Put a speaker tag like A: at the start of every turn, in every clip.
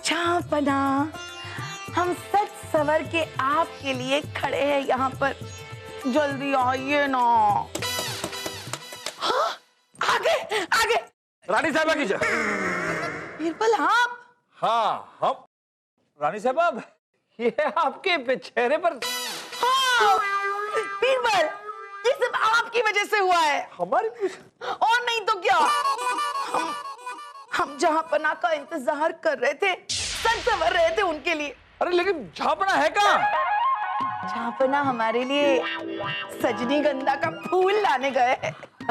A: जहाँपना, हम सच सवर के आपके लिए खड़े हैं यहाँ पर, जल्दी आइए ना। हाँ, आगे आगे।
B: रानी साहबा की जय।
A: बीरबल आप?
B: हाँ हम रानी साहबा, ये आपके चेहरे पर।
A: हाँ बीरबल, ये सब आपकी वजह से हुआ है।
B: हमारी?
A: और नहीं तो क्या। हम जहाँपना का इंतजार कर रहे थे, सच सवर रहे थे उनके लिए।
B: अरे लेकिन झापना है कहाँ?
A: झापना हमारे लिए सजनीगंधा का फूल लाने गए।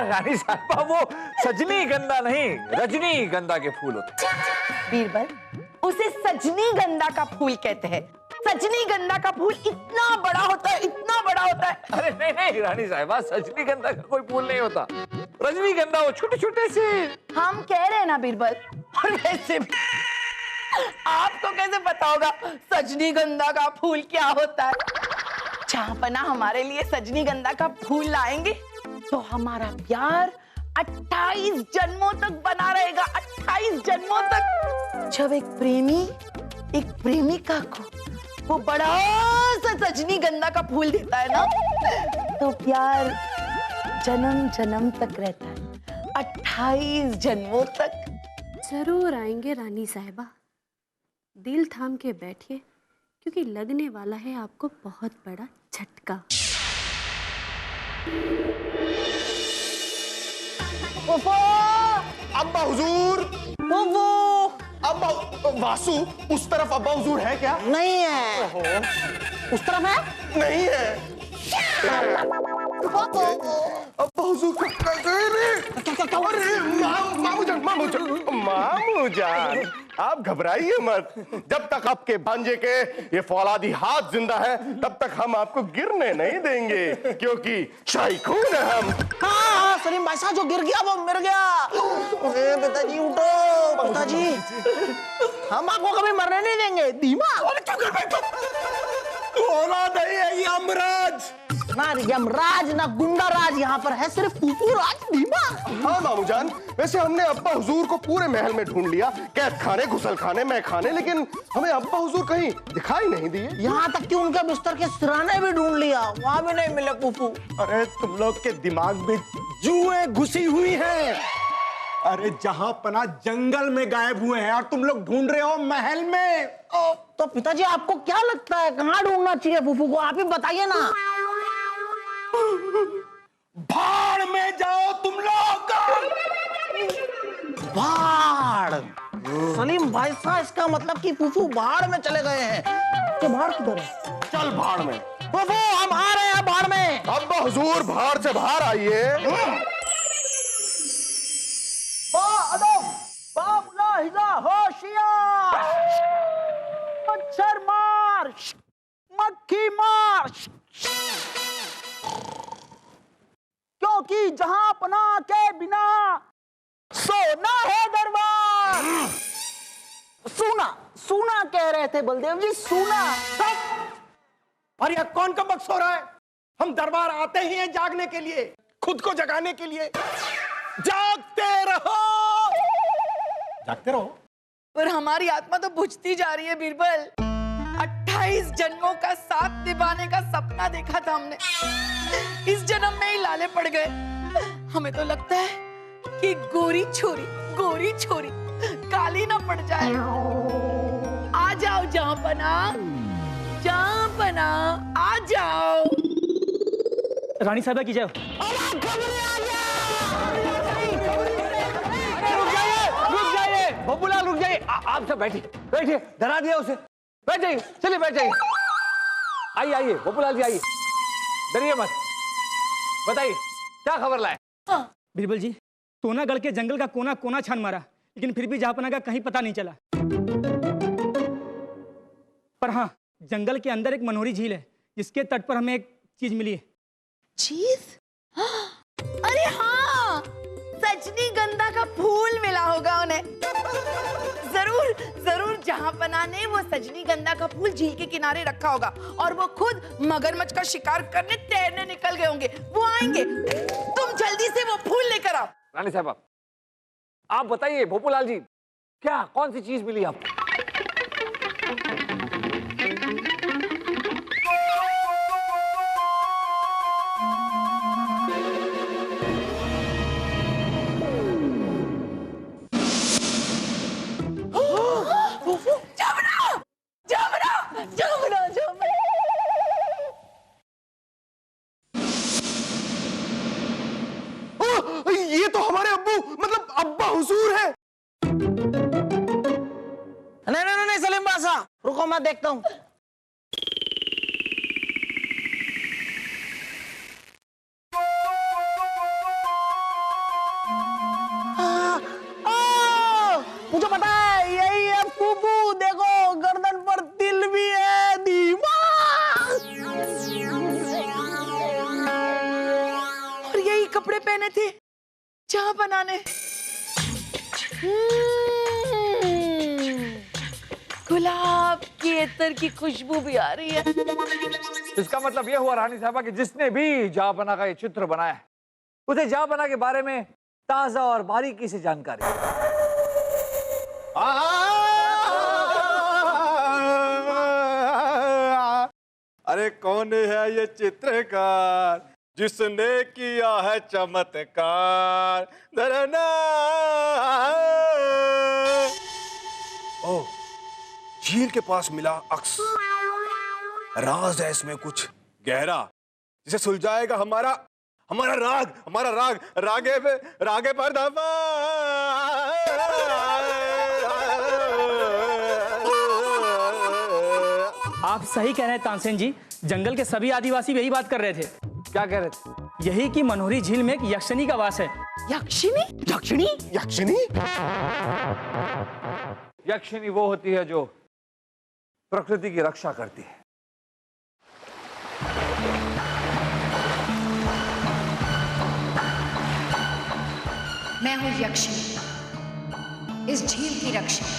B: रानी साहबा, वो सजनीगंधा नहीं, रजनीगंधा के फूल होते हैं।
A: बीरबल, उसे सजनीगंधा का फूल कहते हैं। सजनीगंधा का फूल इतना बड़ा होता है, इतना बड़ा होता है।
B: अरे नहीं नहीं रानी साहबा, सजनीगंधा का कोई फूल नहीं होता। रजनीगंधा वो छोटे छोटे से।
A: हम कह रहे हैं ना बीरबल। और वैसे भी आपको कैसे पता होगा सजनीगंधा का फूल क्या होता है? जहाँपना हमारे लिए सजनीगंधा का फूल लाएंगे तो हमारा प्यार 28 जन्मों तक बना रहेगा। 28 जन्मों तक। जब एक प्रेमी एक प्रेमिका को वो बड़ा सा सजनीगंधा का फूल देता है ना, तो प्यार जन्म जन्म तक रहता है, 28 जन्मों तक।
C: जरूर आएंगे रानी साहिबा, दिल थाम के बैठिए, क्योंकि लगने वाला है आपको बहुत बड़ा झटका।
D: अब्बा हुजूर, अब्बा वासु, उस तरफ अब्बा हुजूर है क्या?
E: नहीं है। उस तरफ है?
D: नहीं है। अब्बा हुजूर मामू जान, आप घबराइए मत। जब तक आपके भांजे के ये फौलादी हाथ जिंदा है, तब तक हम आपको गिरने नहीं देंगे, क्योंकि शाही खून है हम।
E: हाँ, सलीम भाई साहब जो गिर गया वो मर गया। अरे पिताजी उठो, पिताजी हम आपको कभी मरने नहीं देंगे। धीमा
D: औलाद है ये यमराज।
E: ना यमराज ना गुंडा राज यहाँ पर है, सिर्फ फूफू राज। धीमा।
D: हाँ मामू जान, वैसे हमने अब्बा हुजूर को पूरे महल में ढूंढ लिया, कैद खाने, गुसल खाने, मैं खाने, लेकिन हमें अब्बा हुजूर कहीं दिखाई नहीं दिए।
E: यहाँ तक कि उनके बिस्तर के सिराने भी ढूंढ लिया, वहाँ भी नहीं मिले फूफू।
F: अरे तुम लोग के दिमाग में जुएं घुसी हुई हैं। अरे जहाँपना जंगल में गायब हुए हैं और तुम लोग ढूंढ रहे हो महल में।
E: तो पिताजी आपको क्या लगता है कहाँ ढूंढना चाहिए फूफू को? आप ही बताइए ना।
F: भाड़ में जाओ तुम लोग।
E: भाड़? सलीम भाई साहब, इसका मतलब कि फूफू भाड़ में चले गए हैं। तो भाड़ किधर है?
D: चल भाड़ में।
E: फूफू हम आ रहे हैं भाड़ में।
D: अब्बा हुजूर भाड़ से बाहर आइए।
E: होशियार, मच्छर मार, मक्खी मार, क्योंकि जहाँपना के बिना सोना है दरबार। सूना सूना कह रहे थे बलदेव जी, सूना।
F: और यह कौन कबक सो रहा है? हम दरबार आते ही हैं जागने के लिए, खुद को जगाने के लिए। जागते रहो, जागते रहो।
A: पर हमारी आत्मा तो बुझती जा रही है बीरबल। 28 जन्मों का साथ निभाने का सपना देखा था हमने, इस जन्म में ही लाले पड़ गए। हमें तो लगता है कि गोरी छोरी काली ना पड़ जाए। आ जाओ जहाँपना, जहाँपना आ जाओ।
G: रानी साहबा की जय।
B: रुक जाइए बबूलाल, रुक जाइए। आप सब बैठिए बैठिए, डरा दिया उसे। बैठ जाइए, चलिए बैठ जाइए। आइए आइए बबूलाल जी, आइए, डरिए मत। बताइए क्या खबर लाए?
G: बीरबल जी, सोनागढ़ के जंगल का कोना कोना छान मारा, लेकिन फिर भी जहाँपना का कहीं पता नहीं चला। पर हाँ, जंगल के अंदर एक मनोरी झील है, जिसके तट पर हमें एक चीज मिली है।
A: चीज? अरे हाँ, सजनीगंधा का फूल मिला होगा उन्हें। जरूर जरूर जहाँपना ने वो सजनीगंधा का फूल झील के किनारे रखा होगा, और वो खुद मगरमच्छ का शिकार करने तैरने निकल गए होंगे। वो आएंगे, तुम जल्दी से वो फूल लेकर आओ।
B: रानी साहब आप बताइए भोपूलाल जी, क्या कौन सी चीज मिली आपको?
D: ये तो हमारे अब्बू मतलब अब्बा हुजूर है।
E: नहीं सलीम बासा, रुको मैं देखता हूँ। मुझे पता है, यही है फूफू। देखो गर्दन पर तिल भी है।
A: और यही कपड़े पहने थे चाय बनाने। गुलाब के अत्तर की खुशबू भी आ रही है।
B: इसका मतलब यह हुआ रानी साहबा कि जिसने भी जापना का ये चित्र बनाया है उसे जापना के बारे में ताजा और बारीकी से जानकारी है।
F: अरे कौन है ये चित्रकार जिसने किया है चमत्कार? धरना ओह, झील के पास मिला अक्स। राज है इसमें कुछ गहरा जिसे सुलझाएगा हमारा राग रागे पर धावा।
G: आप सही कह रहे हैं तानसेन जी, जंगल के सभी आदिवासी यही बात कर रहे थे।
B: क्या कह रहे थे?
G: यही कि मनोहरी झील में एक यक्षिणी का वास है।
A: यक्षिणी?
D: यक्षिणी? यक्षिणी?
B: यक्षिणी वो होती है जो प्रकृति की रक्षा करती है।
H: मैं हूं यक्षिणी, इस झील की रक्षिणी।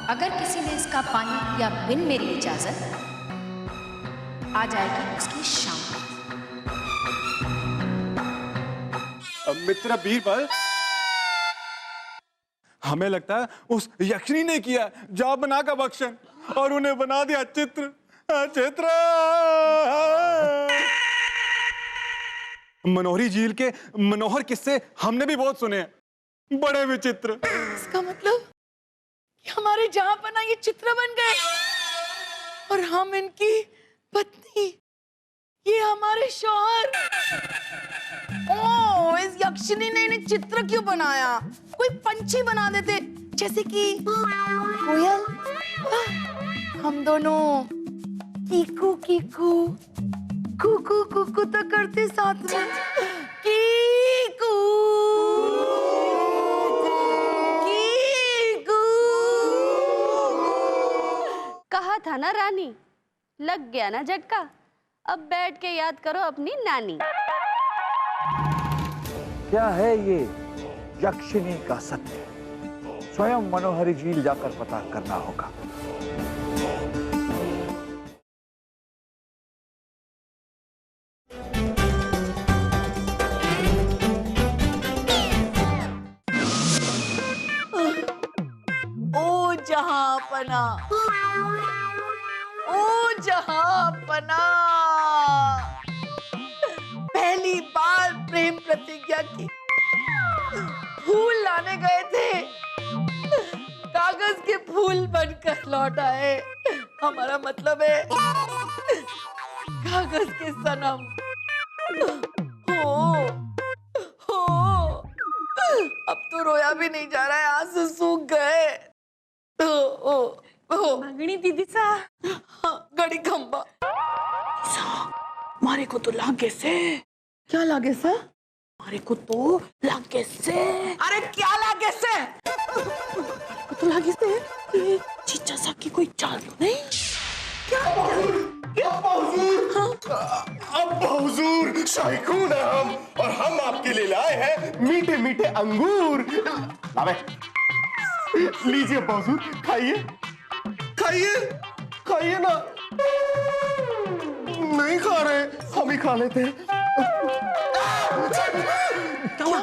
H: अगर किसी ने इसका पानी या बिन मेरी इजाजत, आ जाएगी उसकी शाम।
F: मित्र बीरबल, हमें लगता है उस यक्षिणी ने किया जापना का भक्षण और उन्हें बना दिया चित्र। मनोहरी झील के मनोहर किस्से हमने भी बहुत सुने हैं, बड़े विचित्र।
A: इसका मतलब कि हमारे जहांपना ये चित्र बन गए और हम इनकी पत्नी, ये हमारे शौहर। ओह, इस यक्षिणी ने इन्हें चित्र क्यों बनाया? कोई पंछी बना देते, जैसे कि कोयल। हम दोनों कीकू कीकू कुकू कुकू तो करते साथ में। कीकू कीकू।
C: कहा था ना रानी, लग गया ना झटका। अब बैठ के याद करो अपनी नानी।
B: क्या है ये यक्षिणी का सत्य? स्वयं मनोहरी झील जाकर पता करना होगा।
A: ओ जहांपना, ओ जहांपना, पहली बार प्रेम प्रतिज्ञा की, फूल लाने गए थे, कागज के फूल बनकर लौट आए। हमारा मतलब है कागज के सनम। हो अब तो रोया भी नहीं जा रहा है, आंसू सूख गए।
C: भगनी दीदी सा,
A: गड़ी खंबा मारे को तो लागे से। क्या लागे से? मारे को तो लागे से। अरे क्या लागे से? तो लागे से ये चीचा सा की कोई चाल तो नहीं?
D: अब्बा हुजूर, शाही खून है हम, और हम आपके लिए लाए हैं मीठे मीठे अंगूर। लावे, लीजिए अब्बा हुजूर, खाइए खाइए खाइए ना। नहीं खा रहे, हम ही खा लेते हैं।
E: क्या हुआ?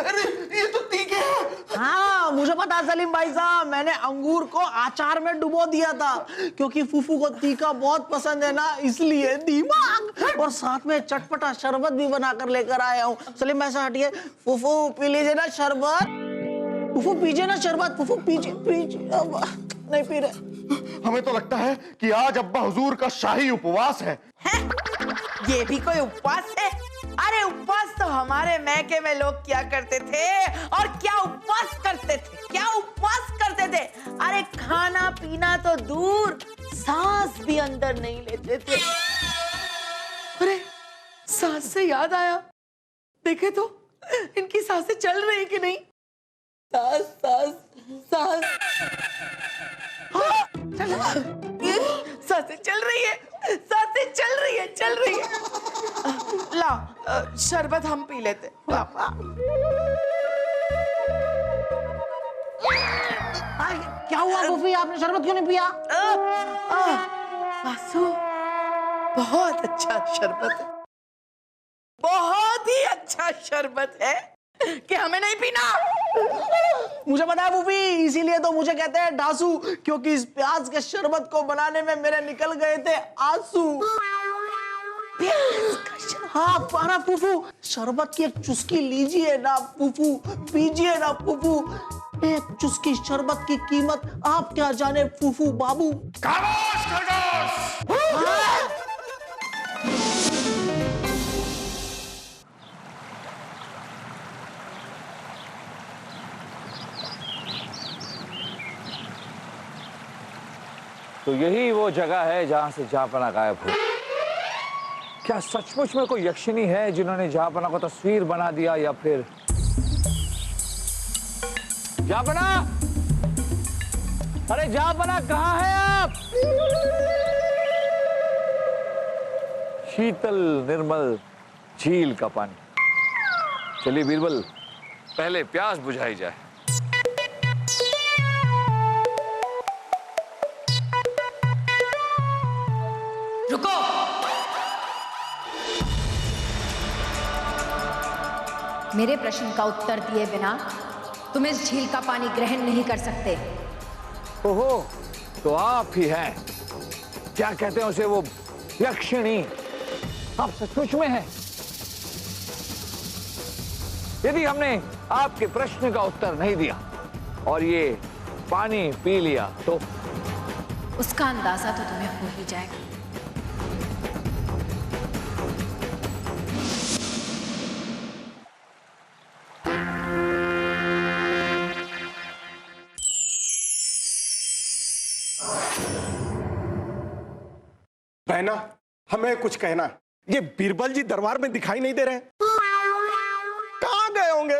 D: अरे ये तो तीखे हैं।
E: हाँ मुझे पता सलीम भाई साहब, मैंने अंगूर को अचार में डुबो दिया था क्योंकि फूफू को तीखा बहुत पसंद है ना, इसलिए दिमाग। और साथ में चटपटा शरबत भी बनाकर लेकर आया हूँ। सलीम भाई साहब हटिए, फूफू पी लीजिए ना शरबत। फूफू पीजिए ना शरबत, फूफू पीजिए पीजिए। नहीं पी रहे।
D: हमें तो लगता है कि आज अब्बा हुजूर का शाही उपवास है।
A: ये भी कोई उपवास है? अरे उपवास तो हमारे मैके में लोग क्या करते थे, और क्या उपवास करते थे, क्या उपवास करते थे। अरे खाना पीना तो दूर, सांस भी अंदर नहीं लेते थे। अरे सांस से याद आया, देखे तो इनकी सांसें चल रही कि नहीं। सांस सांस सांस, ये सांसें चल रही है, सांसें चल रही है, चल रही है। लाओ शरबत हम पी लेते। लाओ।
E: क्या हुआ फूफी, आपने शरबत क्यों नहीं पिया?
A: बासु, बहुत अच्छा शरबत है, बहुत ही अच्छा शरबत है कि हमें नहीं पीना।
E: मुझे पता है फूफी, इसीलिए तो मुझे कहते हैं ढासू, क्योंकि इस प्याज के शरबत को बनाने में मेरे निकल गए थे आंसू। हाँ पारा फूफू, शरबत की एक चुस्की लीजिए ना फूफू, पीजिए ना फूफू। एक चुस्की शरबत की कीमत आप क्या जाने फूफू बाबू।
F: खामोश खरगोश!
B: तो यही वो जगह है जहां से जहांपना गायब हुई। क्या सचमुच में कोई यक्षिणी है जिन्होंने जहांपना को तस्वीर बना दिया, या फिर जहांपना? अरे जहांपना कहाँ है आप? शीतल निर्मल झील का पानी। चलिए बीरबल, पहले प्यास बुझाई जाए।
H: रुको। मेरे प्रश्न का उत्तर दिए बिना तुम इस झील का पानी ग्रहण नहीं कर सकते।
B: ओहो, तो आप ही हैं, क्या कहते हैं उसे, वो यक्षिणी। आप सचमुच में हैं? यदि हमने आपके प्रश्न का उत्तर नहीं दिया और ये पानी पी लिया तो?
H: उसका अंदाजा तो तुम्हें हो ही जाएगा।
F: बहना, हमें कुछ कहना है। ये बीरबल जी दरबार में दिखाई नहीं दे रहे हैं, कहाँ गए होंगे?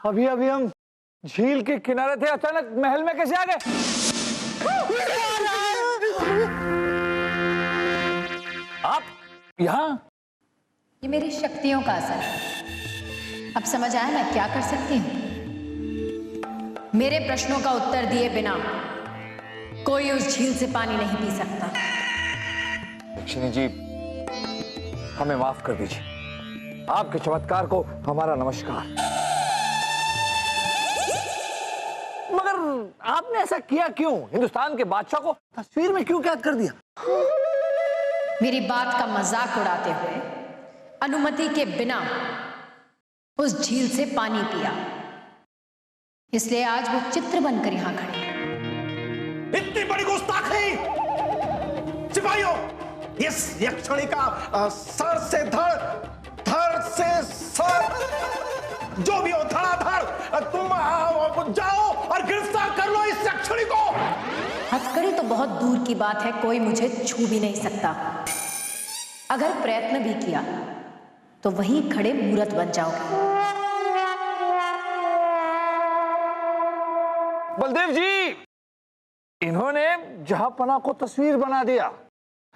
B: अभी अभी हम झील के किनारे थे, अचानक महल में कैसे आ गए? आप यहाँ?
H: ये मेरी शक्तियों का असर है। अब समझ आया मैं क्या कर सकती हूँ? मेरे प्रश्नों का उत्तर दिए बिना कोई उस झील से पानी नहीं पी सकता।
B: यक्षिणी जी, हमें माफ कर दीजिए। आपके चमत्कार को हमारा नमस्कार। मगर आपने ऐसा किया क्यों? हिंदुस्तान के बादशाह को तस्वीर में क्यों कैद कर दिया?
H: मेरी बात का मजाक उड़ाते हुए अनुमति के बिना उस झील से पानी पिया, इसलिए आज वो चित्र बनकर यहां खड़े।
F: इतनी बड़ी गुस्ताखी! सिपाहियों, इस यक्षिणी का सर से धड़, धड़ से सर, जो भी हो धड़ाधड़, तुम जाओ और गिरफ्तार कर लो इस यक्षिणी को।
H: हथकड़ी तो बहुत दूर की बात है, कोई मुझे छू भी नहीं सकता। अगर प्रयत्न भी किया तो वहीं खड़े मूर्त बन जाओगे।
B: बलदेव जी, इन्होंने जहांपना को तस्वीर बना दिया।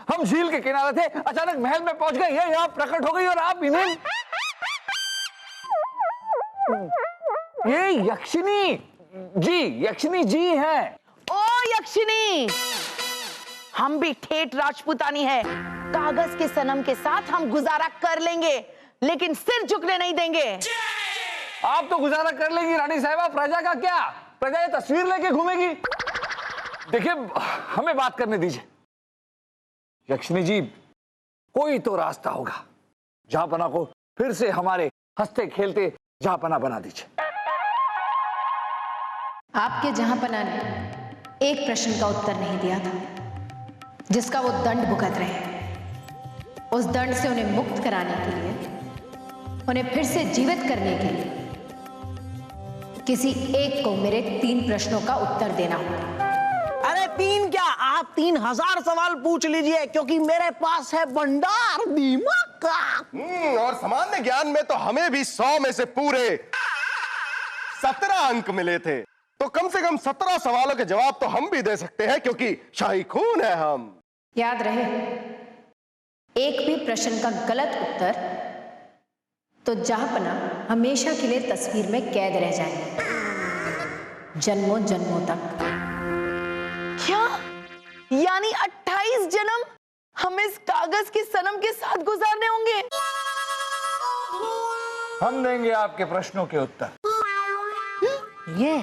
B: हम झील के किनारे थे, अचानक महल में पहुंच गए, ये यहाँ प्रकट हो गई और आप इन्हें। ये यक्षिणी जी, यक्षिणी जी हैं।
A: ओ यक्षिणी, हम भी ठेठ राजपूतानी है। कागज के सनम के साथ हम गुजारा कर लेंगे, लेकिन सिर झुकने नहीं देंगे।
B: आप तो गुजारा कर लेंगी रानी साहिबा, प्रजा का क्या? प्रजा ये तस्वीर लेके घूमेगी। देखिए, हमें बात करने दीजिए। यक्षिणी जी, कोई तो रास्ता होगा। जहांपना को फिर से हमारे हंसते खेलते जहांपना बना दीजिए।
H: आपके जहांपना ने एक प्रश्न का उत्तर नहीं दिया था, जिसका वो दंड भुगत रहे हैं। उस दंड से उन्हें मुक्त कराने के लिए, उन्हें फिर से जीवित करने के लिए किसी एक को मेरे 3 प्रश्नों का उत्तर देना होगा।
E: अरे 3 क्या, आप 3000 सवाल पूछ लीजिए, क्योंकि मेरे पास है भंडार दिमाग का।
D: और सामान्य ज्ञान में तो हमें भी 100 में से पूरे 17 अंक मिले थे, तो कम से कम 17 सवालों के जवाब तो हम भी दे सकते हैं, क्योंकि शाही खून है हम।
H: याद रहे, एक भी प्रश्न का गलत उत्तर तो जहांपना हमेशा के लिए तस्वीर में कैद रह जाएंगे, जन्मों जन्मों तक।
A: क्या? यानी 28 जन्म हम इस कागज के सनम के साथ गुजारने होंगे?
B: हम देंगे आपके प्रश्नों के उत्तर।
E: ये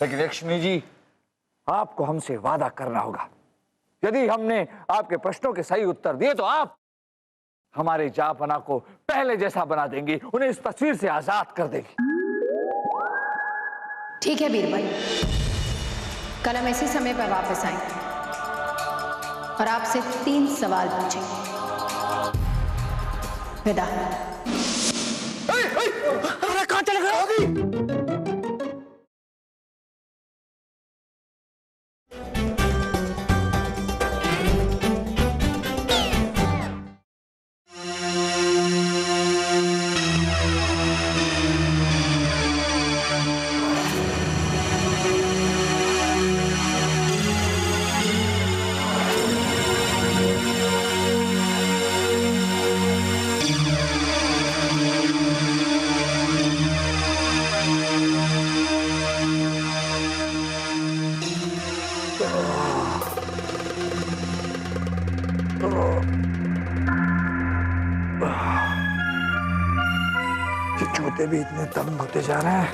B: लेकिन यक्षिणी जी, आपको हमसे वादा करना होगा। यदि हमने आपके प्रश्नों के सही उत्तर दिए तो आप हमारे जहांपना को पहले जैसा बना देंगी, उन्हें इस तस्वीर से आजाद कर देंगी।
H: ठीक है बीरबल, कल हम इसी समय पर वापस आएंगे और आपसे 3 सवाल पूछेंगे। विदा।
E: अरे कहां चले गए?
B: चूते भी इतने तंग होते जा रहे हैं।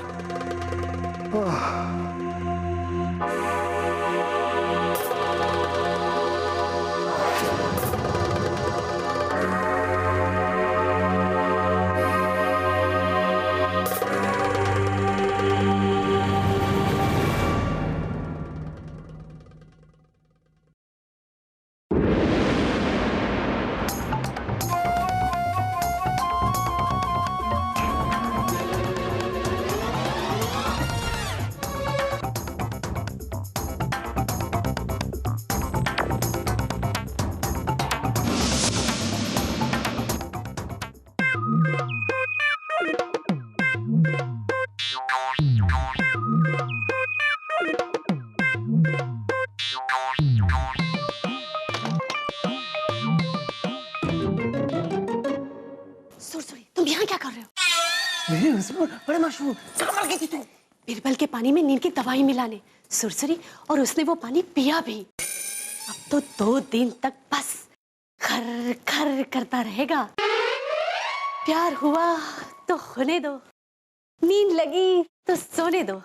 C: तुम यहाँ क्या कर रहे हो?
E: मेरे मशहूर, बड़े मशहूर कमाल की थी तू।
C: बीरबल के पानी में नींद की दवाई मिलाने सुरसरी, और उसने वो पानी पिया भी। अब तो 2 दिन तक बस खर खर करता रहेगा। प्यार हुआ तो होने दो, नींद लगी तो सोने दो।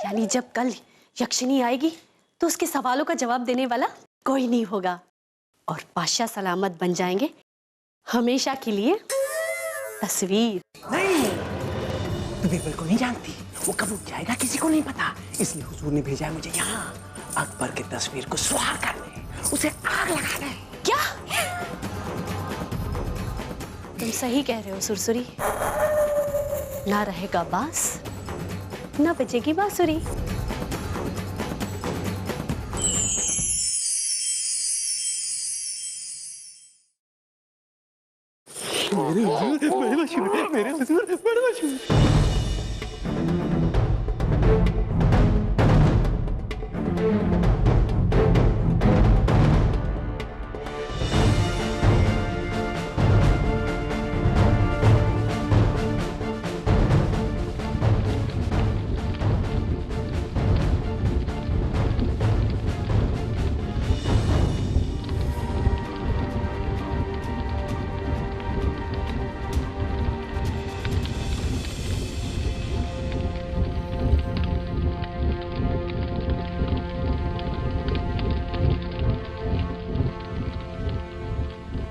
C: यानी जब कल यक्षिणी आएगी तो उसके सवालों का जवाब देने वाला कोई नहीं होगा, और बादशाह सलामत बन जाएंगे हमेशा के लिए। तस्वीर
E: नहीं, तू बीरबल को नहीं जानती, वो कब उठ जाएगा किसी को नहीं पता, इसलिए हुजूर ने भेजा है मुझे यहाँ अकबर की तस्वीर को सुहा करने, उसे आग लगाने।
C: क्या? तुम सही कह रहे हो सुरसुरी। ना रहेगा बांस, ना बजेगी बांसुरी।
D: मेरे हुजूर बड़े मशहूर।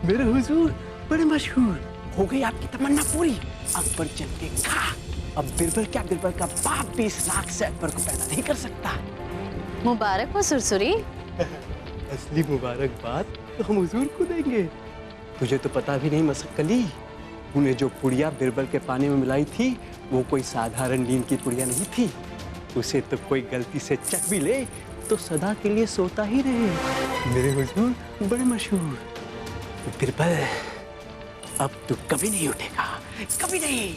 F: मेरे हुजूर बड़े मशहूर। हो गई आपकी तमन्ना पूरी। अकबर चल के खा। अब बिरबल क्या, बिरबल का बाप भी इस नाक से अकबर को पैदा नहीं कर सकता।
C: मुबारक हो सुरसुरी।
F: असली मुबारकबाद तो हम हुजूर को देंगे। तुझे तो पता भी नहीं मसक्कली, तूने जो पुड़िया बिरबल के पानी में मिलाई थी वो कोई साधारण नींद की पुड़िया नहीं थी। उसे तो कोई गलती से चख भी ले तो सदा के लिए सोता ही रहे। मेरे हुजूर बड़े मशहूर। बिरबल अब तू कभी नहीं उठेगा, कभी नहीं।